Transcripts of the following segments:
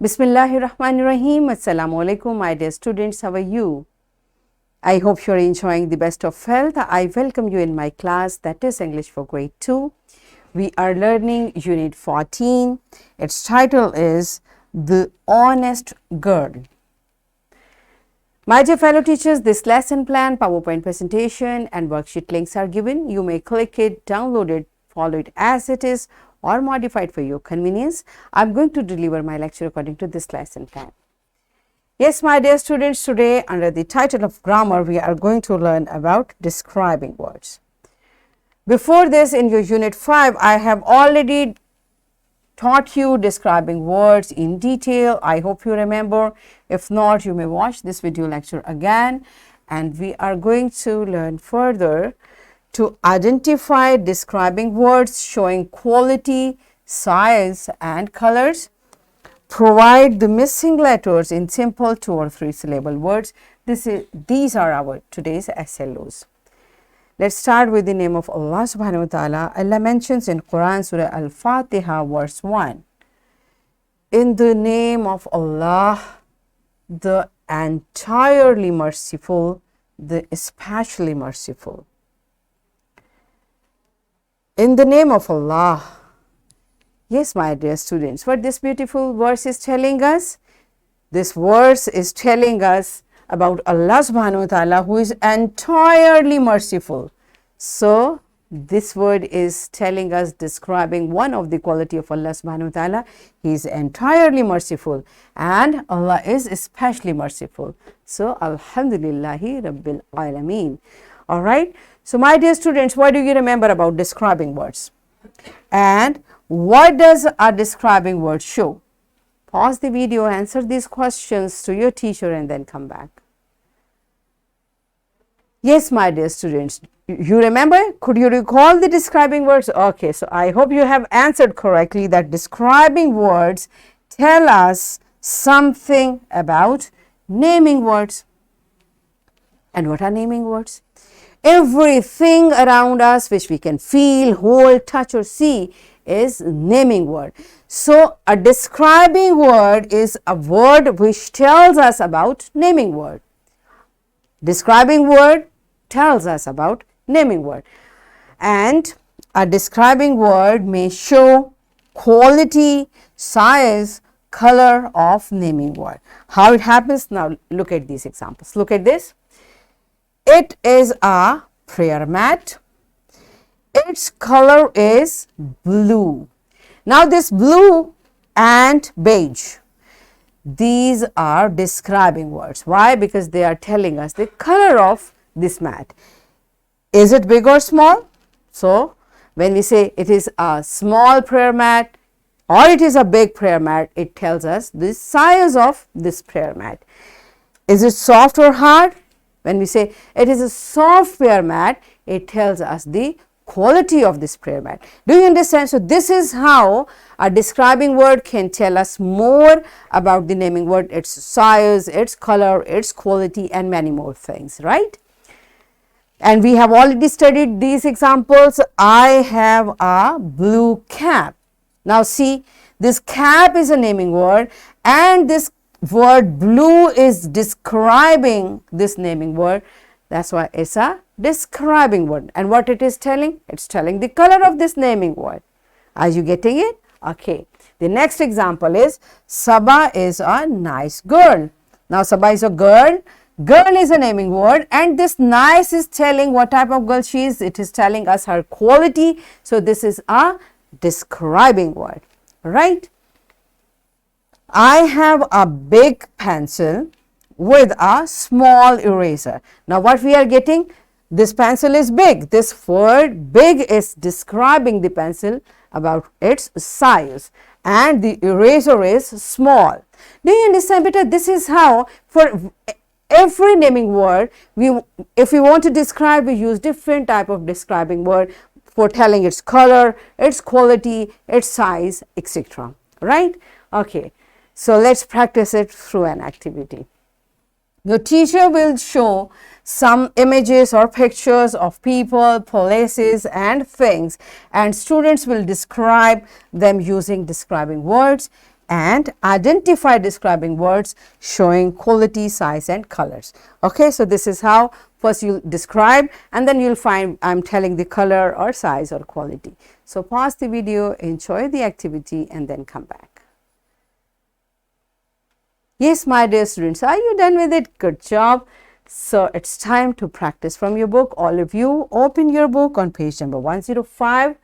Bismillahirrahmanirrahim. Assalamu alaikum, my dear students. How are you? I hope you are enjoying the best of health. I welcome you in my class, that is English for grade 2. We are learning unit 14. Its title is The Honest Girl. My dear fellow teachers, this lesson plan, PowerPoint presentation and worksheet links are given. You may click it, download it, follow it as it is, or modify it for your convenience. I am going to deliver my lecture according to this lesson plan. Yes, my dear students, today under the title of grammar, we are going to learn about describing words. Before this, in your unit 5, I have already taught you describing words in detail. I hope you remember. If not, you may watch this video lecture again, and we are going to learn further to identify describing words showing quality, size and colors. Provide the missing letters in simple 2 or 3 syllable words. These are our today's SLOs. Let's start with the name of Allah subhanahu wa ta'ala. Allah mentions in Quran Surah Al-Fatiha verse 1. In the name of Allah, the entirely merciful, the especially merciful. In the name of Allah. Yes, my dear students, what this beautiful verse is telling us? This verse is telling us about Allah subhanahu wa ta'ala, who is entirely merciful. So, this word is telling us, describing one of the quality of Allah subhanahu wa ta'ala. He is entirely merciful and Allah is especially merciful. So, Alhamdulillahi Rabbil Alameen. Alright. So, my dear students, what do you remember about describing words? And what does a describing word show? Pause the video, answer these questions to your teacher and then come back. Yes, my dear students, you remember? Could you recall the describing words? Okay, so I hope you have answered correctly that describing words tell us something about naming words. And what are naming words? Everything around us which we can feel, hold, touch or see is naming word. So, a describing word is a word which tells us about naming word. Describing word tells us about naming word. And a describing word may show quality, size, color of naming word. How it happens? Now, look at these examples. Look at this. It is a prayer mat. Its color is blue. Now, this blue and beige, these are describing words. Why? Because they are telling us the color of this mat. Is it big or small? So, when we say it is a small prayer mat or it is a big prayer mat, it tells us the size of this prayer mat. Is it soft or hard? When we say it is a soft prayer mat, it tells us the quality of this prayer mat. Do you understand? So, this is how a describing word can tell us more about the naming word, its size, its color, its quality and many more things, right? And we have already studied these examples. I have a blue cap. Now, see, this cap is a naming word and this word blue is describing this naming word. That's why it's a describing word. And what it is telling? It's telling the color of this naming word. Are you getting it? Okay. The next example is Sabah is a nice girl. Now, Sabah is a girl. Girl is a naming word and this nice is telling what type of girl she is. It is telling us her quality. So, this is a describing word, right? I have a big pencil with a small eraser. Now, what we are getting? This pencil is big. This word big is describing the pencil about its size and the eraser is small. Do you understand better? This is how for every naming word, if we want to describe, we use different type of describing word for telling its color, its quality, its size, etc. Right? Okay. So, let's practice it through an activity. Your teacher will show some images or pictures of people, places and things, and students will describe them using describing words and identify describing words showing quality, size and colors. Okay, so this is how first you describe and then you'll find I'm telling the color or size or quality. So pause the video, enjoy the activity and then come back. Yes, my dear students, are you done with it? Good job. So it's time to practice from your book. All of you open your book on page number 105.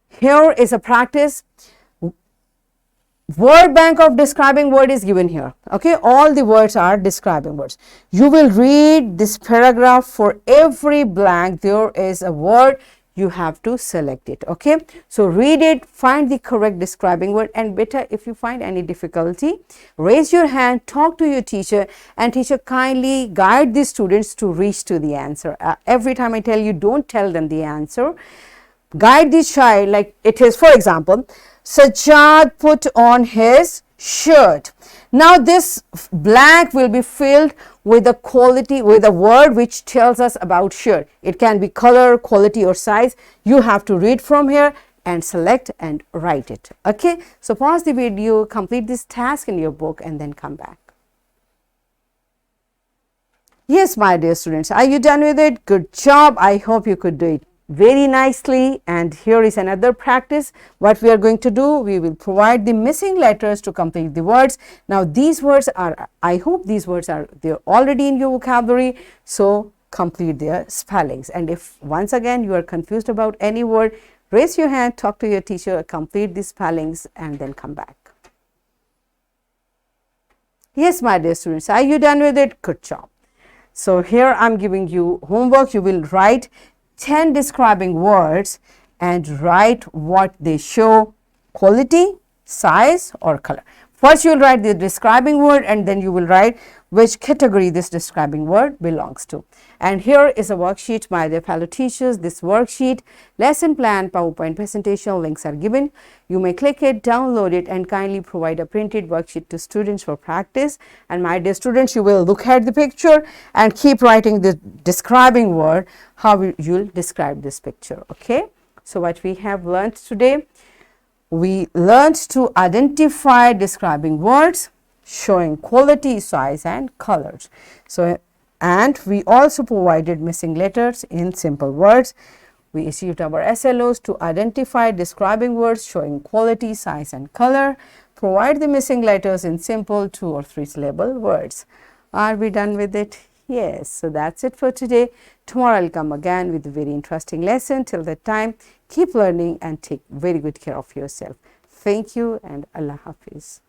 Here is a practice. Word bank of describing word is given here. Okay, all the words are describing words. You will read this paragraph. For every blank there is a word, you have to select it. Okay, so read it, find the correct describing word, and better if you find any difficulty, raise your hand, talk to your teacher, and teacher kindly guide the students to reach to the answer. Every time I tell you, don't tell them the answer. Guide the child, like it is, for example, Sajjad put on his shirt. Now this blank will be filled with a quality, with a word which tells us about shirt. It can be color, quality or size. You have to read from here and select and write it. Okay, so pause the video, complete this task in your book and then come back. Yes, my dear students, are you done with it? Good job. I hope you could do it very nicely. And here is another practice. What we are going to do, we will provide the missing letters to complete the words. Now these words are, I hope these words are there already in your vocabulary, so complete their spellings. And if once again you are confused about any word, raise your hand, talk to your teacher, complete the spellings and then come back. Yes, my dear students, are you done with it? Good job. So here I am giving you homework. You will write 10 describing words and write what they show, quality, size or color. First you will write the describing word and then you will write which category this describing word belongs to. And here is a worksheet, my dear fellow teachers. This worksheet, lesson plan, PowerPoint presentation links are given. You may click it, download it and kindly provide a printed worksheet to students for practice. And my dear students, you will look at the picture and keep writing the describing word, how you will describe this picture. Okay, so what we have learned today, we learned to identify describing words showing quality, size and colors. So, and we also provided missing letters in simple words. We achieved our SLOs to identify describing words showing quality, size and color. Provide the missing letters in simple 2 or 3 syllable words. Are we done with it? Yes. So that's it for today. Tomorrow I'll come again with a very interesting lesson. Till that time, keep learning and take very good care of yourself. Thank you and Allah Hafiz.